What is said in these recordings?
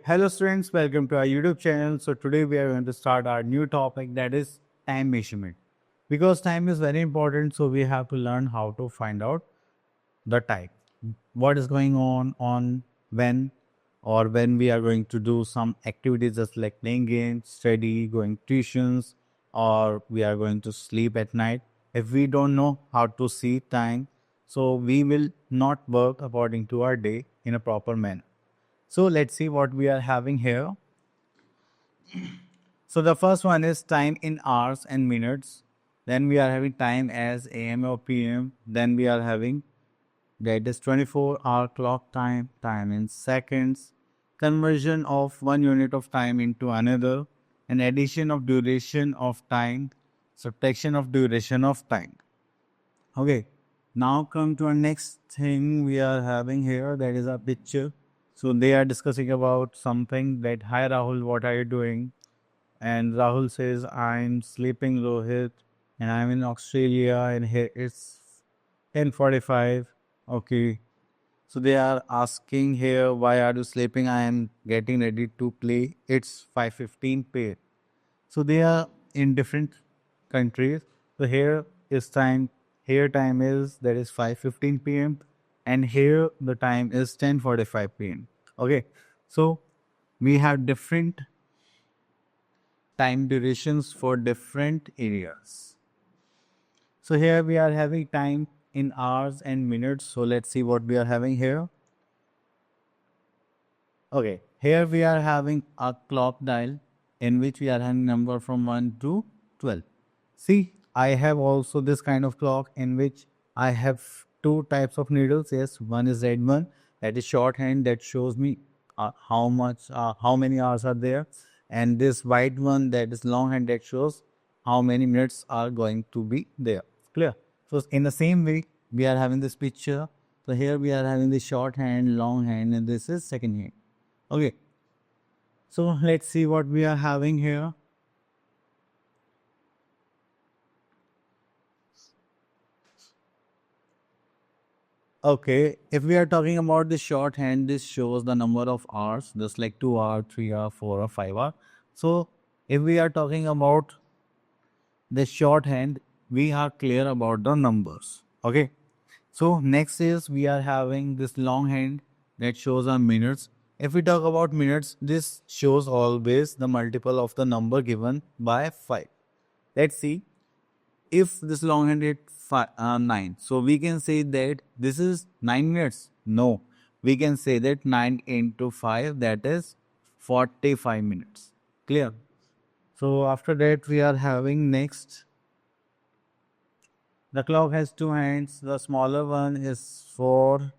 Hello students, welcome to our YouTube channel. So today we are going to start our new topic, that is time measurement. Because time is very important, so we have to learn how to find out the time. What is going on when, or when we are going to do some activities just like playing games, study, going tuitions, or we are going to sleep at night. If we don't know how to see time, so we will not work according to our day in a proper manner. So let's see what we are having here. So the first one is time in hours and minutes. Then we are having time as AM or PM. Then we are having that is 24-hour clock time, time in seconds, conversion of one unit of time into another, and addition of duration of time, subtraction of duration of time. Okay, now come to our next thing we are having here, that is a picture. So they are discussing about something that, hi Rahul, what are you doing? And Rahul says, I'm sleeping, Rohit, and I'm in Australia, and here it's 10:45. Okay. So they are asking here, why are you sleeping? I am getting ready to play. It's 5:15 p.m. So they are in different countries. So here is time. Here time is that is 5:15 p.m. and here the time is 10:45 p.m. Okay. So we have different time durations for different areas. So here we are having time in hours and minutes. So let's see what we are having here. Okay, here we are having a clock dial in which we are having number from 1 to 12. See, I have also this kind of clock in which I have two types of needles. Yes, one is red one, that is shorthand, that shows me how many hours are there, and this white one, that is longhand, that shows how many minutes are going to be there. Clear? So in the same way, we are having this picture. So here we are having the shorthand, longhand, and this is second hand. Okay. So let's see what we are having here. Okay, if we are talking about the shorthand, this shows the number of hours, just like 2 hour, 3 hour, 4 or 5 hour. So if we are talking about the shorthand, we are clear about the numbers. Okay. So next is we are having this longhand that shows our minutes. If we talk about minutes, this shows always the multiple of the number given by 5. Let's see. If this longhand is 9, so we can say that this is 9 minutes. No, we can say that 9 into 5, that is 45 minutes. Clear? So after that we are having next. The clock has two hands. The smaller one is 4.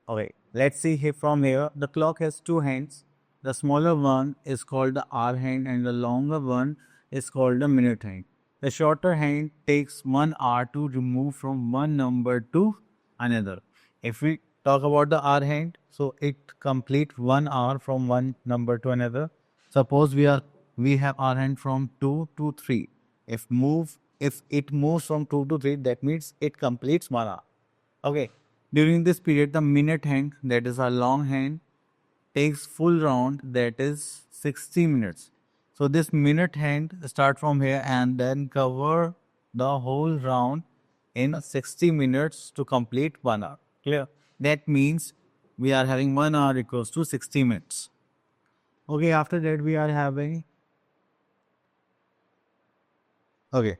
Okay, let's see here from here. The clock has two hands. The smaller one is called the hour hand and the longer one is called the minute hand. The shorter hand takes 1 hour to remove from one number to another. If we talk about the hour hand, so it completes 1 hour from one number to another. Suppose we have hour hand from 2 to 3. If it moves from 2 to 3, that means it completes 1 hour. Okay. During this period, the minute hand, that is our long hand, takes full round, that is 60 minutes. So this minute hand start from here and then cover the whole round in 60 minutes to complete 1 hour. Clear? That means we are having 1 hour equals to 60 minutes. Okay, after that we are having. Okay.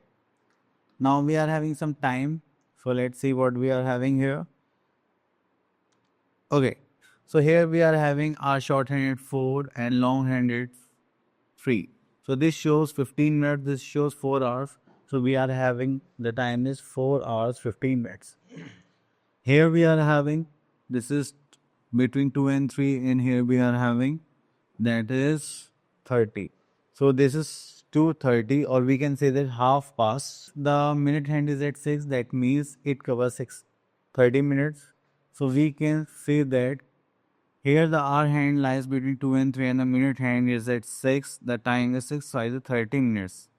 Now we are having some time. So let's see what we are having here. Okay, so here we are having our short-handed 4 and long-handed 3. So this shows 15 minutes, this shows 4 hours. So we are having, the time is 4 hours 15 minutes. Here we are having, this is between 2 and 3, and here we are having, that is 30. So this is 2:30, or we can say that half past. The minute hand is at 6, that means it covers 30 minutes. So we can say that here the hour hand lies between 2 and 3 and the minute hand is at 6. The time is 6, so is 30 minutes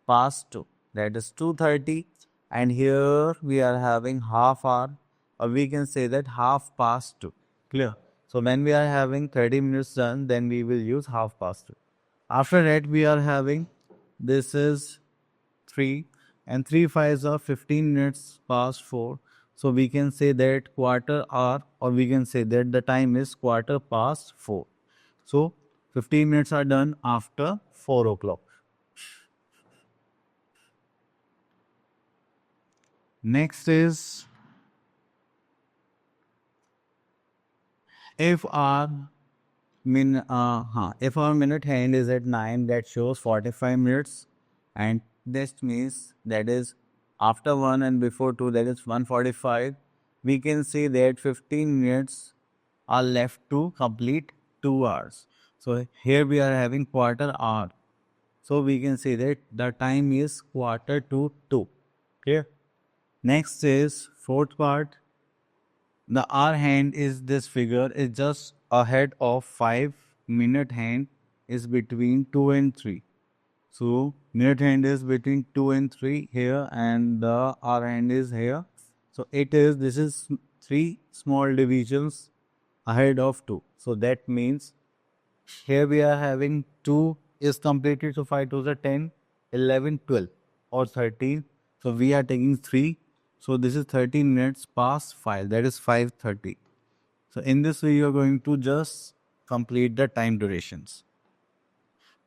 past 2. That is 2:30. And here we are having half hour, or we can say that half past 2. Clear? So when we are having 30 minutes done, then we will use half past 2. After that, we are having, this is 3, and 3 5s are 15 minutes past 4. So we can say that quarter hour, or we can say that the time is quarter past 4. So 15 minutes are done after 4 o'clock. Next is, if our if our minute hand is at 9, that shows 45 minutes, and this means that is after 1 and before 2, that is 1:45. We can say that 15 minutes are left to complete 2 hours. So here we are having quarter hour. So we can say that the time is quarter to 2. Clear? Next is fourth part. The hour hand is this figure is just ahead of 5 minute hand is between 2 and 3. So minute hand is between 2 and 3 here, and the hour hand is here. So this is 3 small divisions ahead of 2. So that means here we are having 2 is completed. So 5 to the 10, 11, 12 or 13. So we are taking 3. So this is 13 minutes past 5. That is 5:30. So in this way, you are going to just complete the time durations.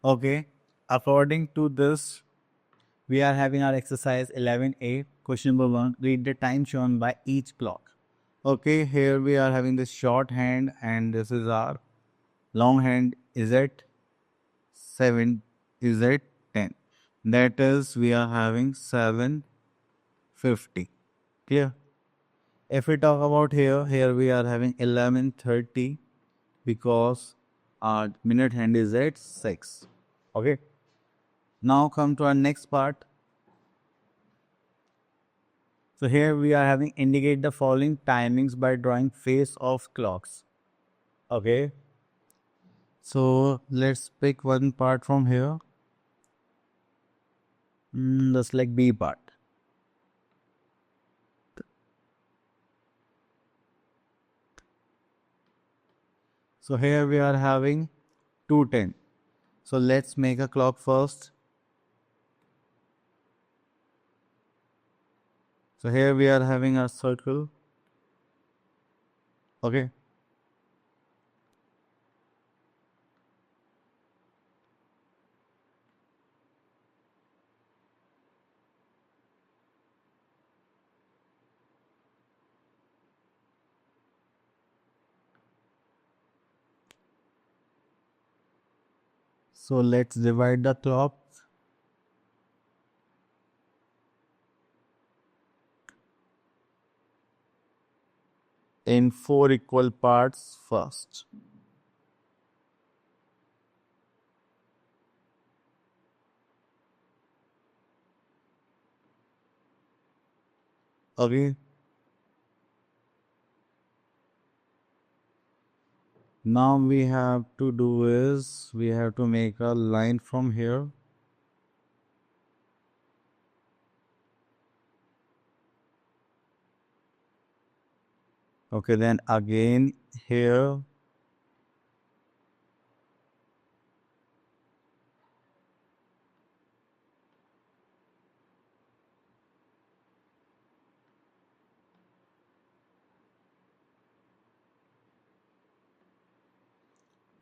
Okay. According to this, we are having our exercise 11A. Question number 1. Read the time shown by each clock. Okay. Here we are having this short hand, and this is our long hand is at 7, is at 10. That is, we are having 7:50. Clear? If we talk about here we are having 11:30 because our minute hand is at 6. Okay. Now come to our next part. So here we are having indicate the following timings by drawing face of clocks. Okay. So let's pick one part from here. Just like B part. So here we are having 2:10. So let's make a clock first. So here we are having a circle. Okay. So let's divide the clock in 4 equal parts first. Okay. Now we have to do is we have to make a line from here. Okay, then again here.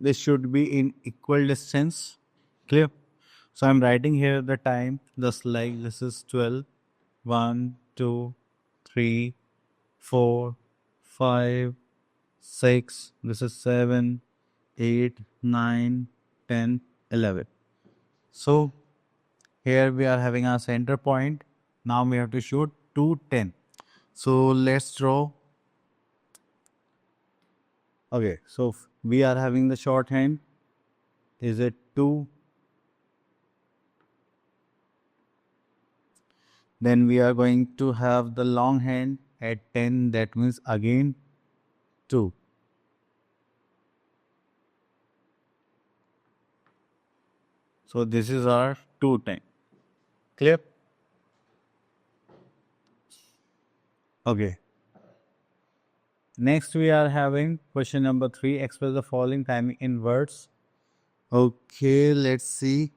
This should be in equal distance. Clear? So I'm writing here the time, just like this is 12, 1, 2, 3, 4, 5, 6, this is 7, 8, 9, 10, 11. So here we are having our center point. Now we have to shoot 2, 10. So let's draw. Okay, so we are having the shorthand. Is it 2? Then we are going to have the long hand at 10. That means again 2. So this is our 2 time. Clear? Okay. Next, we are having question number 3. Express the following timing in words. Okay, let's see.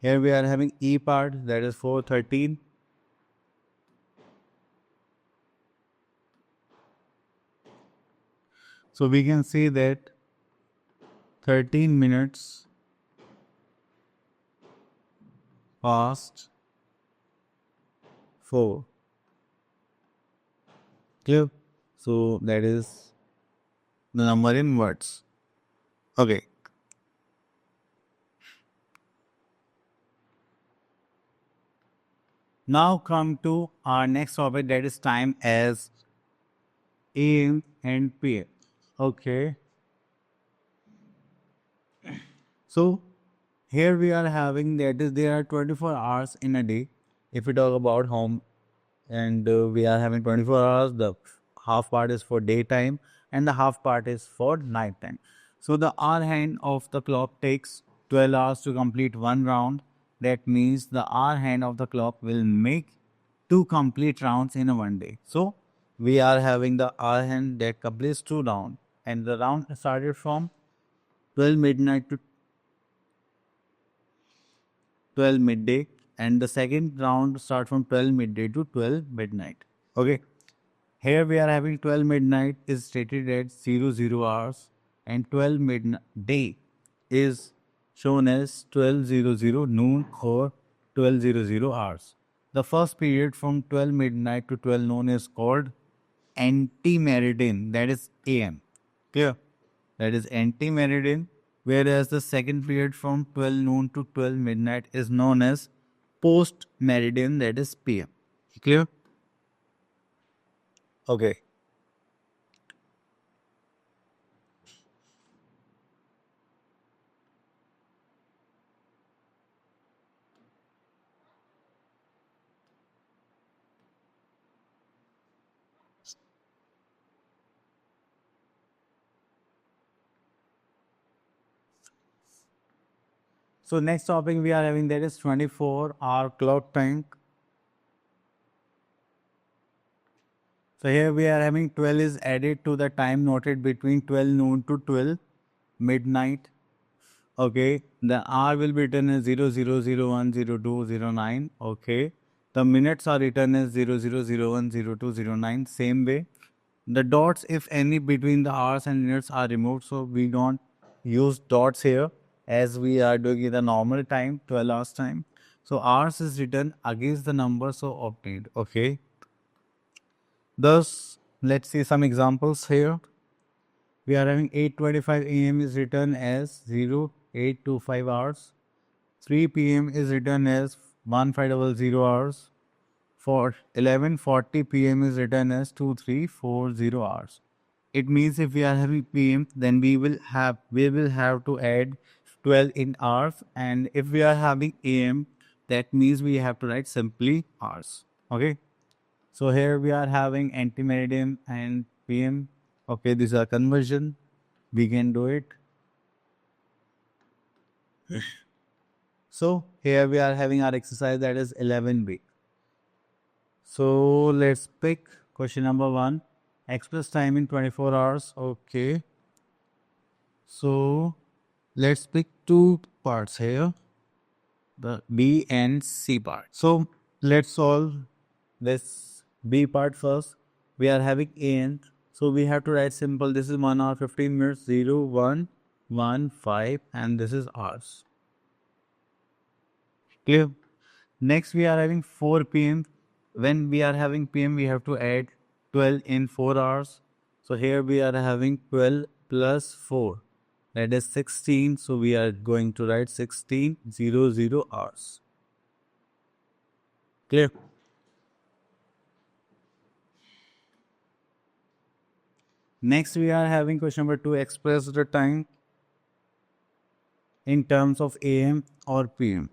Here we are having E part, that is 4:13. So we can see that 13 minutes past 4. Clear? So that is the number in words. Okay. Now come to our next topic, that is time as AM and PM. Okay. So here we are having, that is, there are 24 hours in a day. If we talk about home, and we are having 24 hours, the half part is for daytime and the half part is for nighttime. So the hour hand of the clock takes 12 hours to complete one round. That means the hour hand of the clock will make 2 complete rounds in a one day. So we are having the hour hand that completes 2 rounds, and the round started from 12 midnight to 12 midday, and the second round start from 12 midday to 12 midnight. Okay. Here we are having 12 midnight is stated at 00 hours, and 12 midday is shown as 12:00 noon or 12:00 hours. The first period from 12 midnight to 12 noon is called anti-meridian, that is AM. Clear? That is anti-meridian, whereas the second period from 12 noon to 12 midnight is known as post-meridian, that is PM. Clear? Okay. So next topic we are having, that is 24-hour clock time. So here we are having 12 is added to the time noted between 12 noon to 12 midnight. Okay, the hour will be written as 00:01:02:09. Okay, the minutes are written as 00:01:02:09. Same way, the dots, if any, between the hours and minutes are removed. So we don't use dots here, as we are doing the normal time, 12 hours time. So hours is written against the number so obtained. Okay. Thus, let's see some examples here. We are having 8:25 a.m. is written as 0825 hours. 3 p.m. is written as 1500 hours. For 11:40 p.m. is written as 2340 hours. It means if we are having PM, then we will have to add 12 in hours, and if we are having AM, that means we have to write simply hours. Okay. So here we are having anti-meridian and PM. Okay, these are conversion. We can do it. So here we are having our exercise, that is 11B. So let's pick question number 1. Express time in 24 hours. Okay. So let's pick two parts here, the B and C part. So let's solve this B part first. We are having AN. So we have to write simple. This is 1 hour 15 minutes, 0, 1, 1, 5, and this is hours. Clear? Next, we are having 4 p.m. When we are having PM, we have to add 12 in 4 hours. So here we are having 12 plus 4. That is 16. So we are going to write 16:00 hours. Clear? Next, we are having question number 2. Express the time in terms of AM or PM.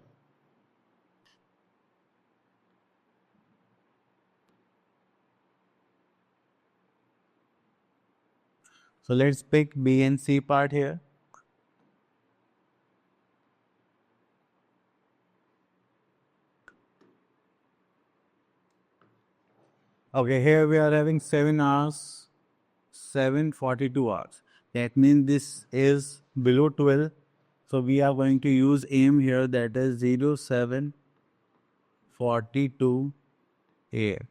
So let's pick B and C part here. Okay, here we are having 7 hours, 7:42 hours. That means this is below 12. So we are going to use AM here, that is 07:42 AM.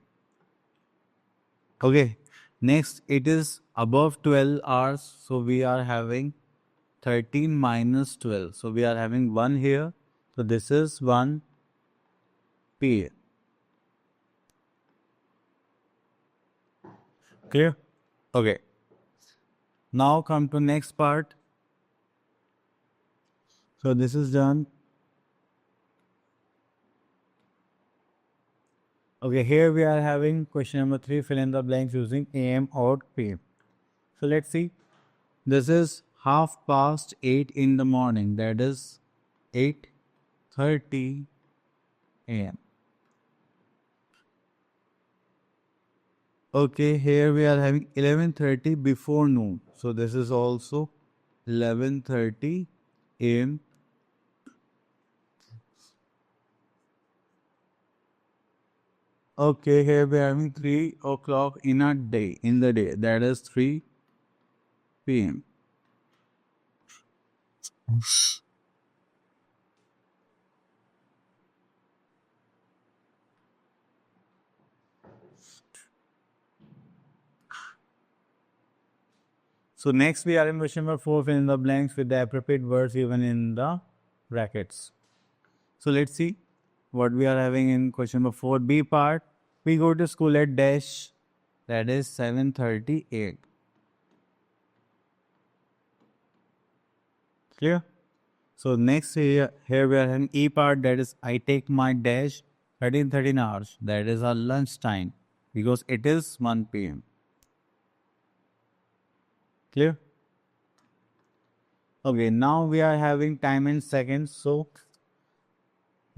Okay, next it is above 12 hours. So we are having 13 minus 12. So we are having 1 here. So this is 1 PM. Clear? Okay. Now come to next part. So this is done. Okay, here we are having question number 3, fill in the blanks using AM or PM. So let's see. This is half past 8 in the morning. That is 8:30 AM. Okay, here we are having 11:30 before noon. So this is also 11:30 AM. Okay, here we are having 3 o'clock in a day, in the day. That is 3 PM. So next we are in question number 4, fill in the blanks with the appropriate words given in the brackets. So let's see what we are having in question number 4. B part. We go to school at dash, that is 7:38. Clear? So next here we are having E part, that is I take my dash 13 hours. That is our lunch time because it is 1 PM. Clear? Okay, now we are having time in seconds. So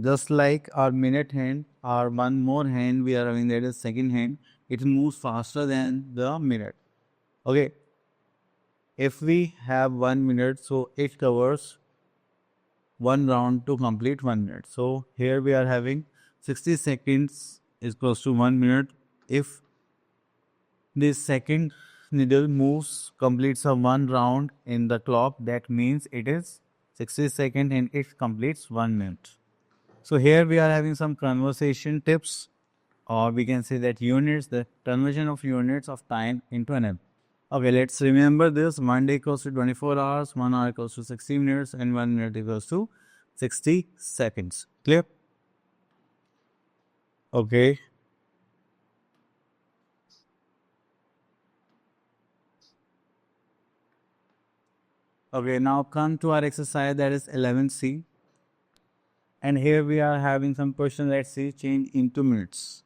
just like our minute hand, our one more hand we are having, that is second hand, it moves faster than the minute. Okay, if we have 1 minute, so it covers one round to complete 1 minute. So here we are having 60 seconds is close to 1 minute. If this second needle moves, completes a one round in the clock, that means it is 60 seconds and it completes 1 minute. So here we are having some conversation tips, or we can say that units, the conversion of units of time into an hour. Okay, let's remember this. 1 day equals to 24 hours, 1 hour equals to 60 minutes, and 1 minute equals to 60 seconds. Clear? Okay. Okay, now come to our exercise, that is 11C. And here we are having some question, let's see, change into minutes.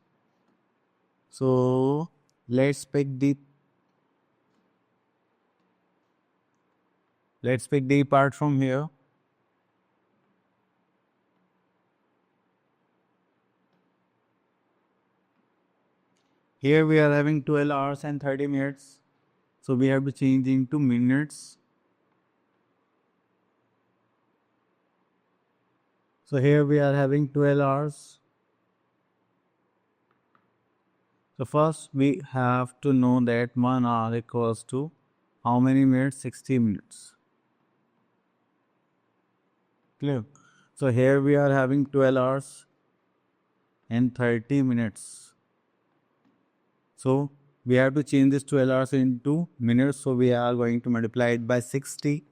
So let's pick the part from here. Here we are having 12 hours and 30 minutes. So we have to change into minutes. So here we are having 12 hours. So first we have to know that 1 hour equals to how many minutes? 60 minutes. Clear? So here we are having 12 hours and 30 minutes. So we have to change this 12 hours into minutes. So we are going to multiply it by 60.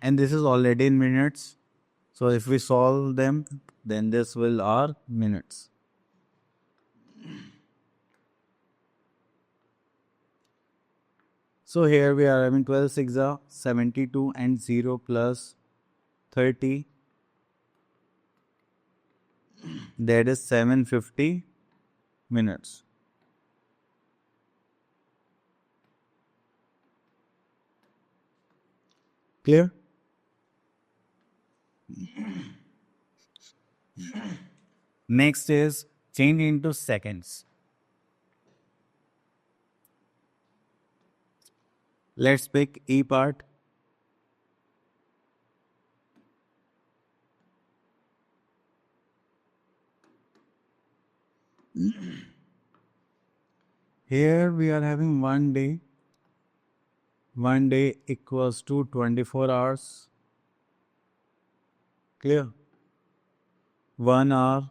And this is already in minutes. So if we solve them, then this will are minutes. So here we are having 12 6 are 72 and 0 plus 30. That is 750 minutes. Clear? Next is change into seconds. Let's pick E part. Here we are having 1 day. 1 day equals to 24 hours. Clear? 1 hour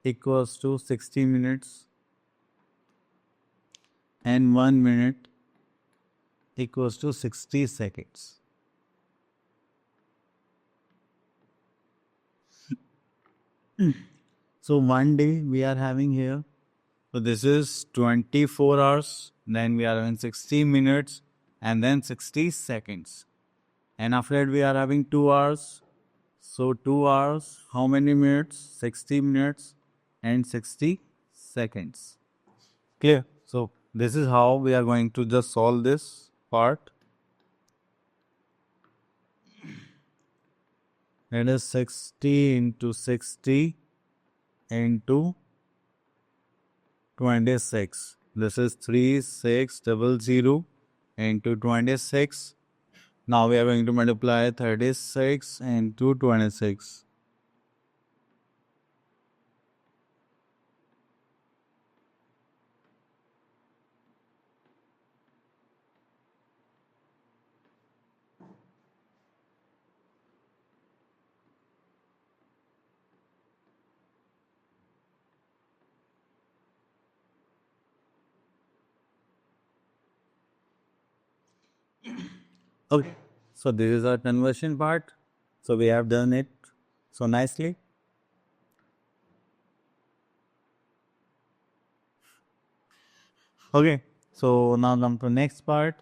equals to 60 minutes. And 1 minute equals to 60 seconds. So 1 day we are having here. So this is 24 hours. Then we are having 60 minutes and then 60 seconds. And after that we are having 2 hours. So 2 hours, how many minutes? 60 minutes and 60 seconds. Clear? So this is how we are going to just solve this part. It is 60 into 60 into 26. This is 3600 into 26. Now we are going to multiply 36 into 26. Okay, so this is our conversion part. So we have done it so nicely. Okay, so now come to next part.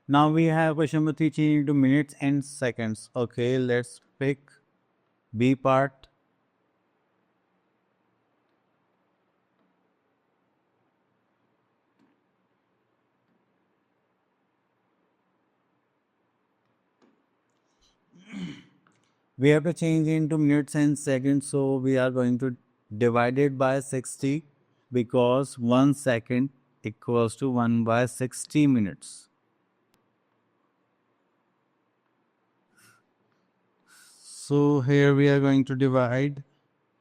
Now we have question number 3 changed into minutes and seconds. Okay, let's pick B part. We have to change into minutes and seconds, so we are going to divide it by 60 because 1 second equals to 1 by 60 minutes. So here we are going to divide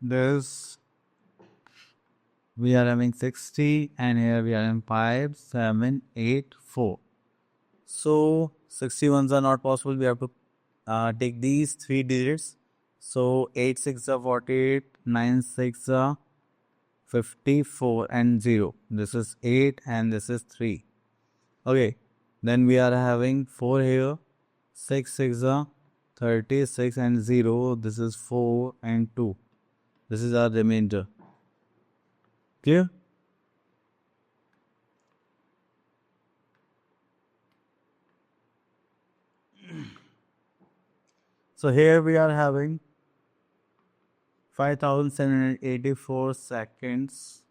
this. We are having 60 and here we are in 5, 7, 8, 4. So 61s are not possible. We have to take these 3 digits. So 8 6 are 48, 9 6 are 54 and 0. This is 8 and this is 3. Okay. Then we are having 4 here. 6 6 are 36 and 0. This is 4 and 2. This is our remainder. Clear? So here we are having 5784 seconds.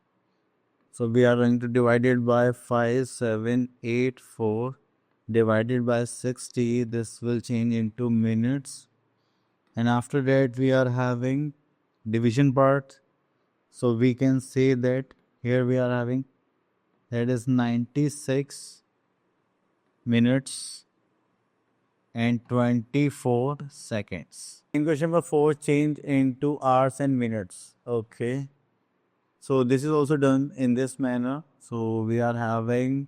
So we are going to divide it by 5784 divided by 60. This will change into minutes. And after that we are having division part. So we can say that here we are having that is 96 minutes and 24 seconds. In question number 4, change into hours and minutes. Okay. So this is also done in this manner. So we are having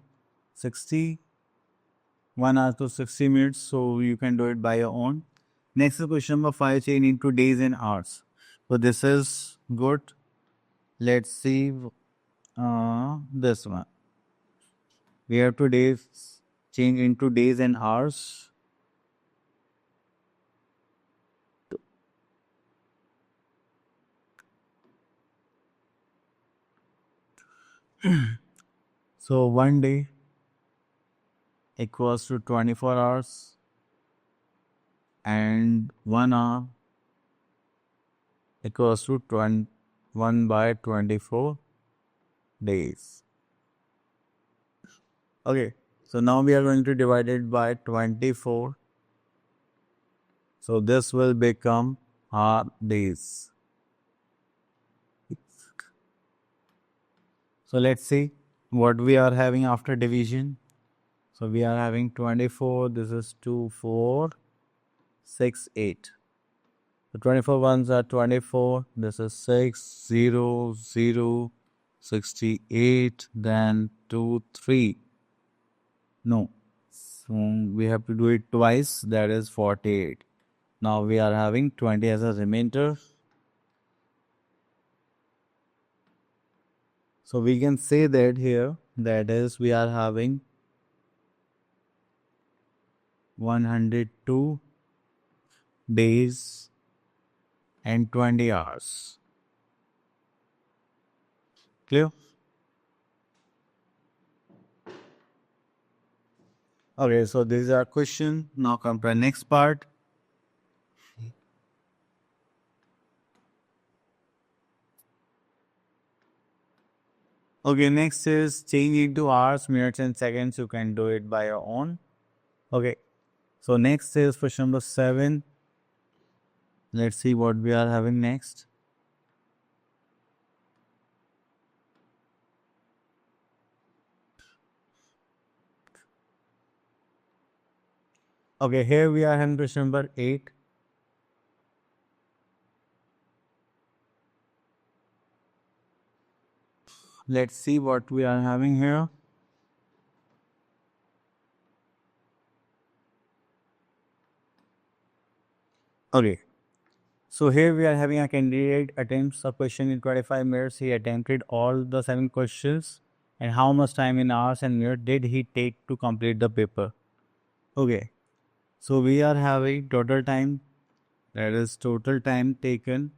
60, 1 hour to 60 minutes. So you can do it by your own. Next is question number 5, change into days and hours. So this is good. Let's see this one. We have to change into days and hours. So 1 day equals to 24 hours and 1 hour equals to 1 by 24 days. Okay, so now we are going to divide it by 24. So this will become our days. So let's see what we are having after division. So we are having 24. This is 2, 4, 6, 8. The 24 ones are 24. This is 6, 0, 0, 68, then 2, 3. No. So we have to do it twice. That is 48. Now we are having 20 as a remainder. So we can say that here, that is, we are having 102 days and 20 hours. Clear? Okay, so this is our question. Now come to the next part. Okay, next is change into hours, minutes, and seconds. You can do it by your own. Okay, so next is question number 7. Let's see what we are having next. Okay, here we are having question number 8. Let's see what we are having here. Okay, so here we are having a candidate attempts a question in 25 minutes. He attempted all the 7 questions. And how much time in hours and minutes did he take to complete the paper? Okay, so we are having total time, that is total time taken.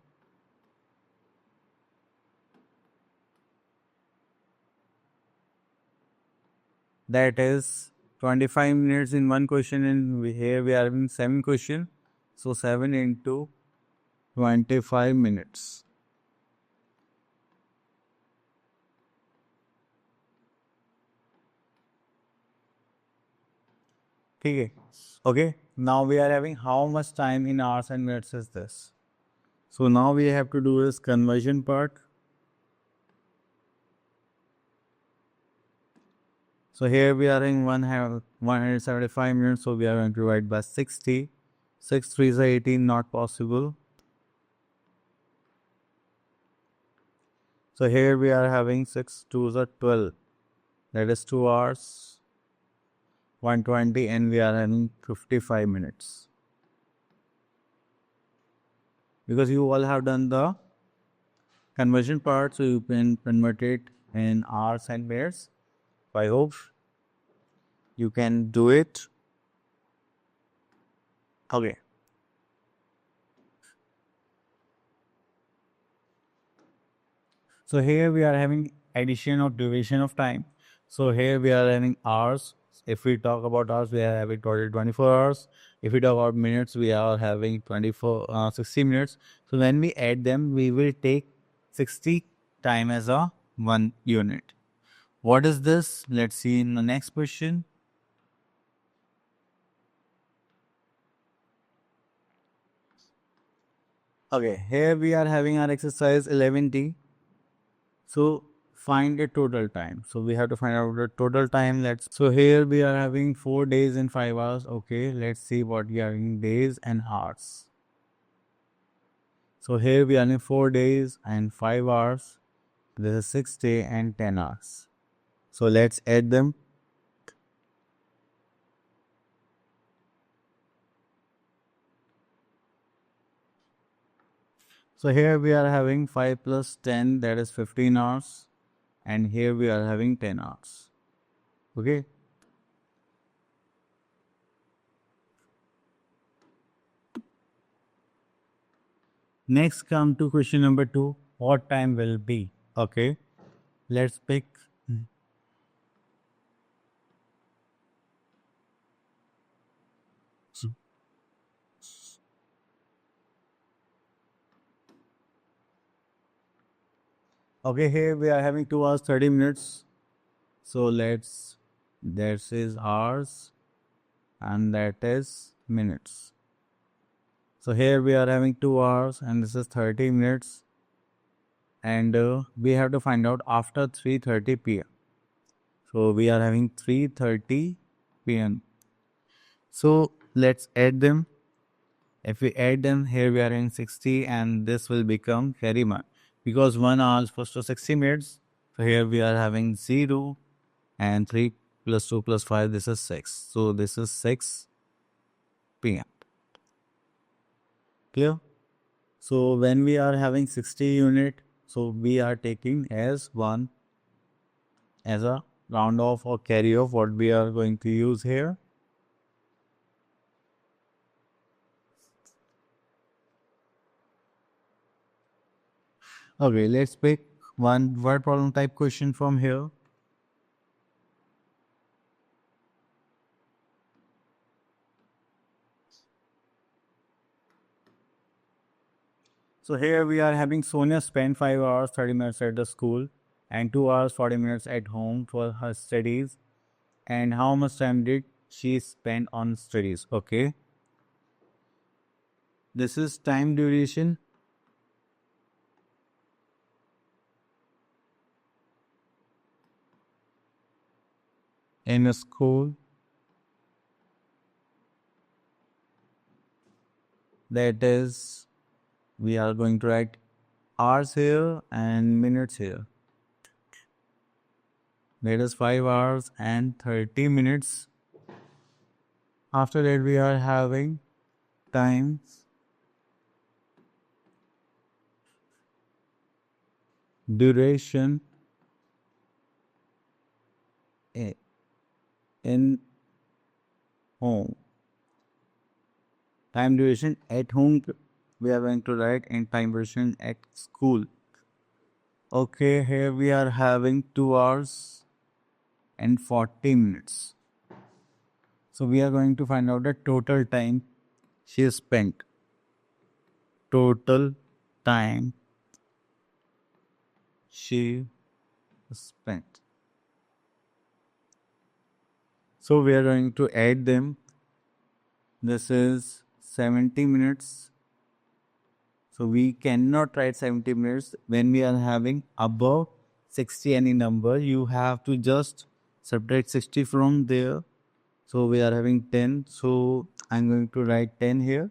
That is 25 minutes in one question, and here we are having 7 questions. So 7 into 25 minutes. Okay, now we are having how much time in hours and minutes is this. So now we have to do this conversion part. So here we are in 175 minutes, so we are going to divide by 60. 6 3s are 18, not possible. So here we are having 6 2s are 12. That is 2 hours, 120, and we are having 55 minutes. Because you all have done the conversion part, so you can convert it in hours and minutes. So I hope you can do it. Okay. So here we are having addition of duration of time. So here we are having hours. If we talk about hours, we are having total 24 hours. If we talk about minutes, we are having 60 minutes. So when we add them, we will take 60 time as a one unit. What is this? Let's see in the next question. Okay, here we are having our exercise 11D. So find the total time. So we have to find out the total time. So here we are having 4 days and 5 hours. Okay, let's see what we are in days and hours. So here we are in 4 days and 5 hours. This is 6 days and 10 hours. So let's add them. So here we are having 5 plus 10, that is 15 hours. And here we are having 10 hours. Okay. Next come to question number 2. What time will be? Okay. Let's pick. Okay, here we are having 2 hours 30 minutes. So that is hours and that is minutes. So here we are having 2 hours and this is 30 minutes. And we have to find out after 3:30 p.m. So we are having 3:30 p.m. So let's add them. If we add them, here we are in 60 and this will become very much. Because 1 hour is equals to 60 minutes. So here we are having 0 and 3 plus 2 plus 5, this is 6. So this is 6 p.m. Clear? So when we are having 60 unit, so we are taking as 1 as a round off or carry off what we are going to use here. Okay, let's pick one word problem type question from here. So here we are having Sonia spent 5 hours 30 minutes at the school and 2 hours 40 minutes at home for her studies. And how much time did she spend on studies? Okay. This is time duration in a school. That is, we are going to write hours here and minutes here. That is 5 hours and 30 minutes. After that, we are having time duration in home. Time duration at home, we are going to write in time duration at school. Okay, here we are having 2 hours and 40 minutes. So we are going to find out the total time she spent. Total time she spent. So we are going to add them. This is 70 minutes. So we cannot write 70 minutes when we are having above 60 any number. You have to just subtract 60 from there. So we are having 10. So I'm going to write 10 here.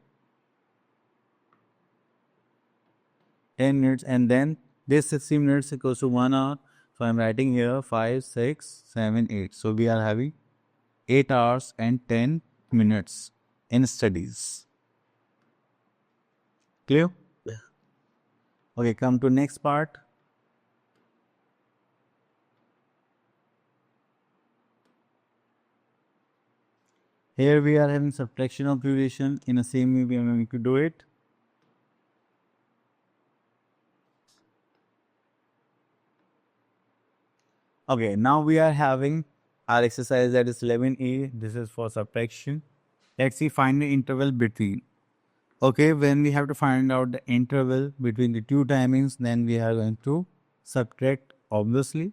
10 minutes and then this 60 minutes equals to 1 hour. So I'm writing here 5, 6, 7, 8. So we are having 8 hours and 10 minutes in studies. Clear? Yeah. Okay, come to next part. Here we are having subtraction of duration. In the same way we are going to do it. Okay, now we are having our exercise that is 11A. This is for subtraction. Let's see, find the interval between. Okay, when we have to find out the interval between the two timings, then we are going to subtract, obviously.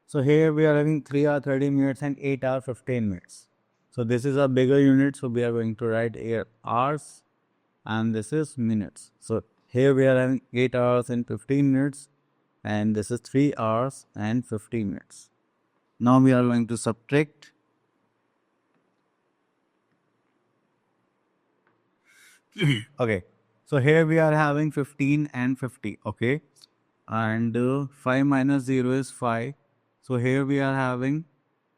So here we are having 3 hour 30 minutes and 8 hour 15 minutes. So this is a bigger unit. So we are going to write here hours and this is minutes. So here we are having 8 hours and 15 minutes and this is 3 hours and 15 minutes. Now we are going to subtract. Okay. So here we are having 15 and 50. Okay. And 5 minus 0 is 5. So here we are having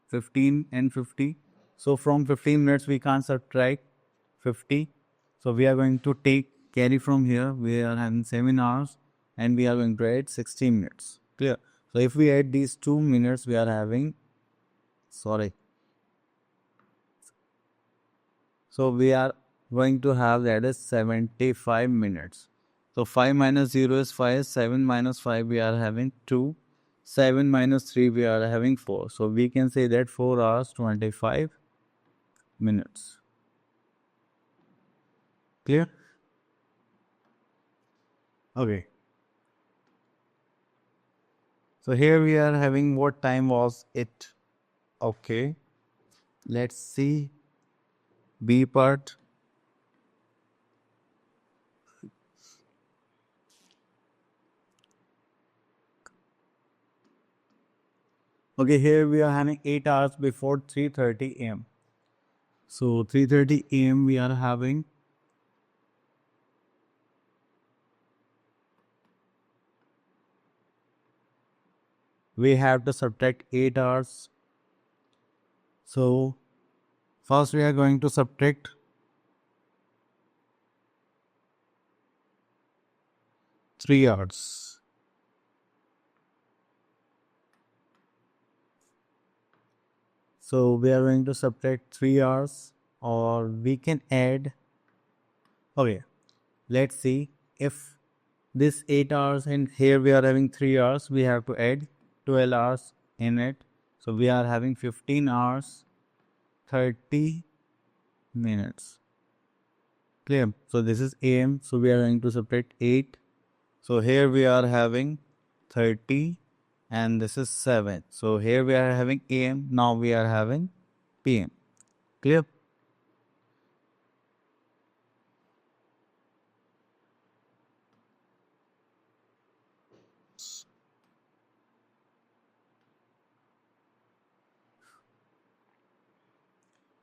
15 and 50. So from 15 minutes we can't subtract 50. So we are going to take carry from here. We are having 7 hours and we are going to add 16 minutes. Clear? So if we add these 2 minutes, we are having, sorry. So we are going to have that is 75 minutes. So 5 minus 0 is 5, 7 minus 5 we are having 2, 7 minus 3 we are having 4. So we can say that 4 hours 25 minutes. Clear? Okay. So here we are having what time was it? Okay. Let's see B part. Okay, here we are having 8 hours before 3:30 a.m. So 3:30 a.m. we are having, we have to subtract 8 hours. So first we are going to subtract 3 hours. So we are going to subtract 3 hours, or we can add. Okay, let's see if this 8 hours and here we are having 3 hours, we have to add 12 hours in it. So we are having 15 hours 30 minutes. Clear? So this is AM. So we are going to subtract 8. So here we are having 30 and this is 7. So here we are having AM. Now we are having PM. Clear?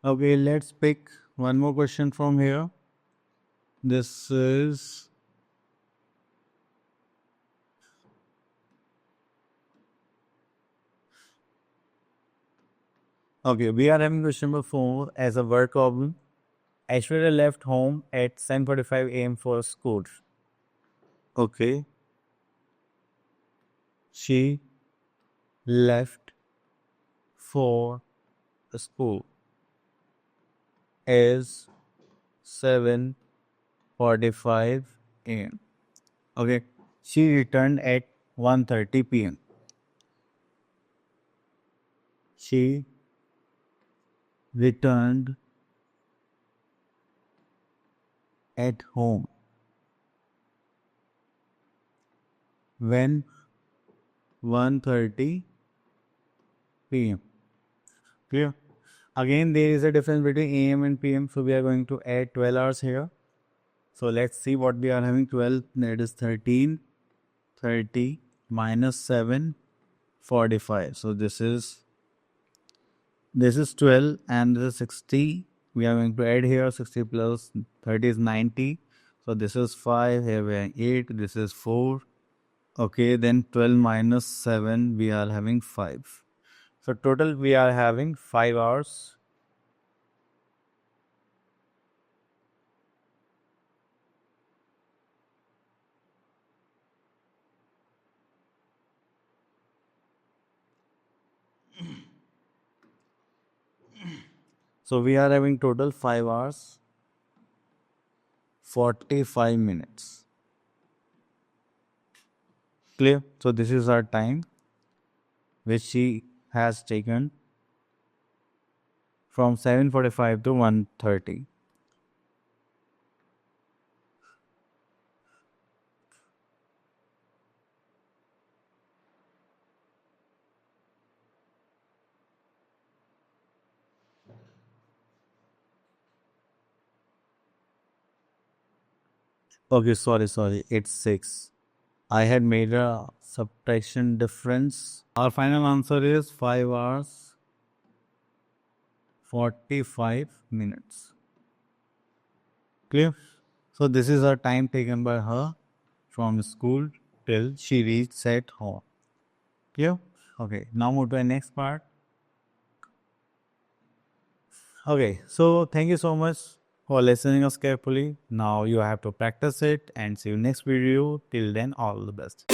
Okay, let's pick one more question from here. This is, okay, we are having question number 4 as a word problem. Aishwarya left home at 7:45 a.m. for school. Okay. She left for school is 7:45 a.m. Okay. She returned at 1:30 p.m. She returned at home when 1:30 p.m. Clear? Again, there is a difference between AM and PM, so we are going to add 12 hours here. So let's see what we are having. 12, that is 13, 30 minus 7, 45. So this is 12 and this is 60. We are going to add here 60 plus 30 is 90. So this is 5, here we are 8, this is 4. Okay, then 12 minus 7, we are having 5. So total we are having 5 hours. So we are having total 5 hours, 45 minutes. Clear? So this is our time which she has taken from 7:45 to 1:30. Okay, sorry, it's 6. I had made a subtraction difference. Our final answer is 5 hours, 45 minutes. Clear? So this is our time taken by her from school till she reached at home. Clear? Okay, now move to the next part. Okay, so thank you so much for listening us carefully. Now you have to practice it and see you next video. Till then, all the best.